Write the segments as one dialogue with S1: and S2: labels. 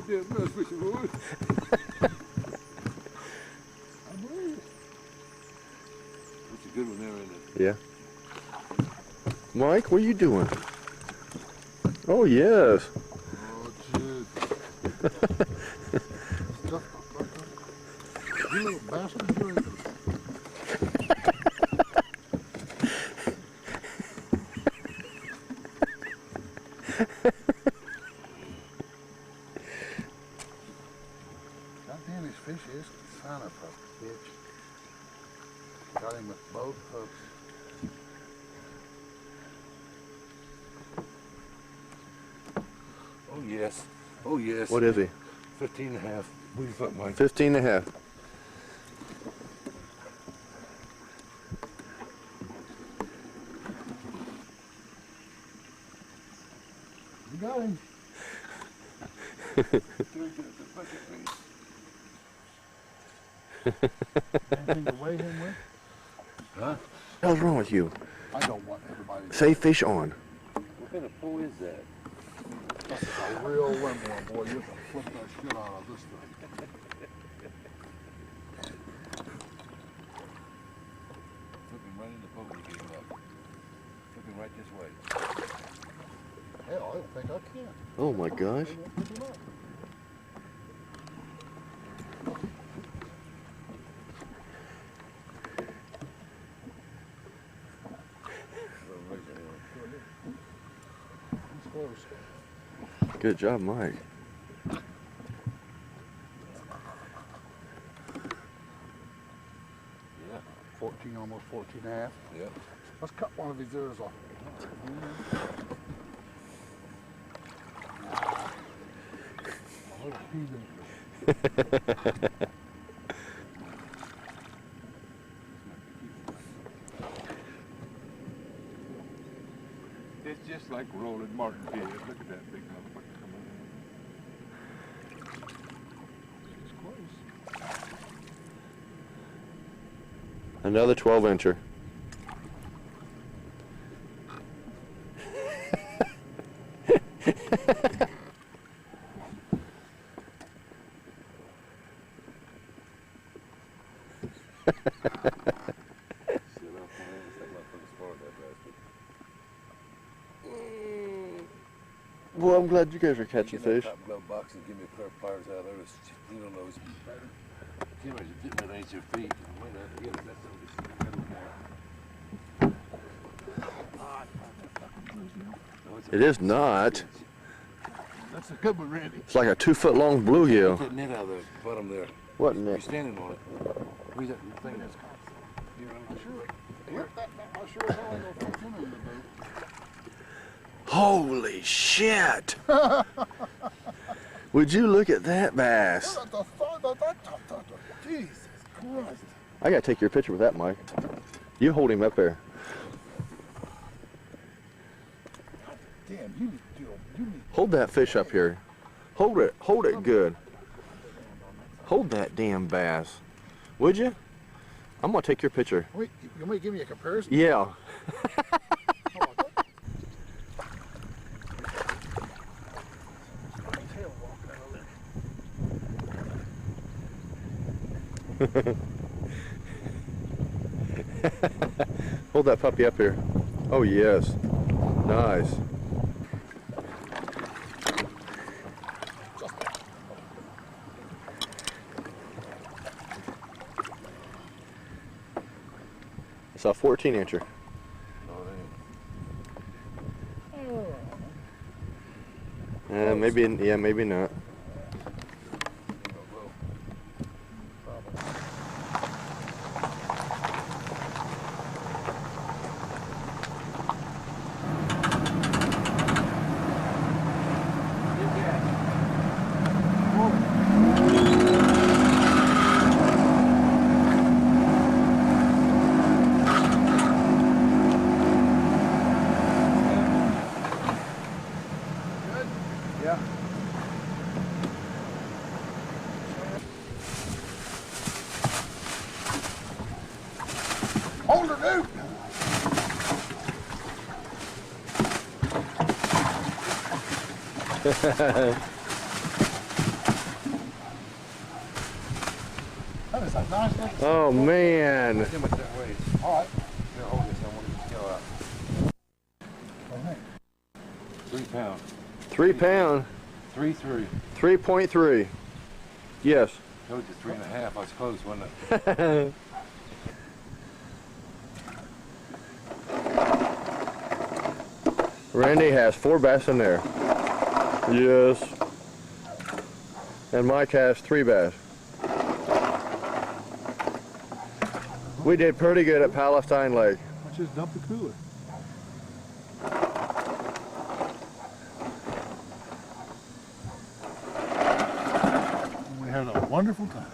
S1: damn bass fishing, boys. I believe it. That's a good one there, isn't it?
S2: Yeah. Mike, what are you doing? Oh, yes.
S1: Oh, jeez. You little bastard, you ain't gonna... God damn, this fish is son of a bitch. Got him with both hooks. Oh yes. Oh yes.
S2: What is he?
S1: 15 and a half. What do you think, Mike?
S2: 15 and a half.
S1: You got him. Anything to weigh him with? Huh?
S2: What's wrong with you?
S1: I don't want everybody to...
S2: Say fish on.
S3: What kind of pull is that?
S1: That's a real limber, boy. You can flip that shit out of this thing.
S3: Flipping right in the boat when you get him up. Flipping right this way.
S1: Hell, I don't think I can.
S2: Oh my gosh.
S1: He's close.
S2: Good job, Mike.
S1: Yeah. 14, almost 14 and a half.
S3: Yeah.
S1: Let's cut one of these ears off.
S4: It's just like rolling Martin did. Look at that big motherfucker coming
S1: It's close.
S2: Another 12-incher. Well, I'm glad you guys are catching fish.
S3: Top glove box and give me a pair of pliers out of there. You don't know. Cameras are getting that ain't your feet. Wait a minute, that's
S2: It is not.
S1: That's a good one, Randy.
S2: It's like a 2-foot-long
S3: Get
S2: bluegill.
S3: that net out of the bottom there.
S2: What
S3: You're
S2: net?
S3: standing on it. Where's that thing that's
S1: I sure as hell ain't gonna fit in the boat.
S2: Holy shit! Would you look at that bass?
S1: Jesus Christ.
S2: I gotta take your picture with that, Mike. You hold him up there.
S1: Damn, you need
S2: Hold that fish up here. Hold it good. Hold that damn bass. Would you? I'm gonna take your picture.
S1: Wait, you want me to give me a comparison?
S2: Yeah. Hold that puppy up here. Oh yes. Nice. It's a 14-incher. Maybe, yeah, maybe not.
S1: Hold her, dude! nice looking.
S2: Oh man.
S3: How much that weighs?
S1: All right.
S3: Here, hold this. I want to get the scale out.
S1: Okay.
S3: 3 pounds.
S2: 3 pound.
S3: 3.3.
S2: 3.3. Yes.
S3: Told you 3.5. I was close, wasn't it?
S2: Randy has 4 bass in there. Yes. And Mike has 3 bass. We did pretty good at Palestine Lake.
S1: Let's just dump the cooler. We had a wonderful time.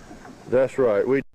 S2: That's right. We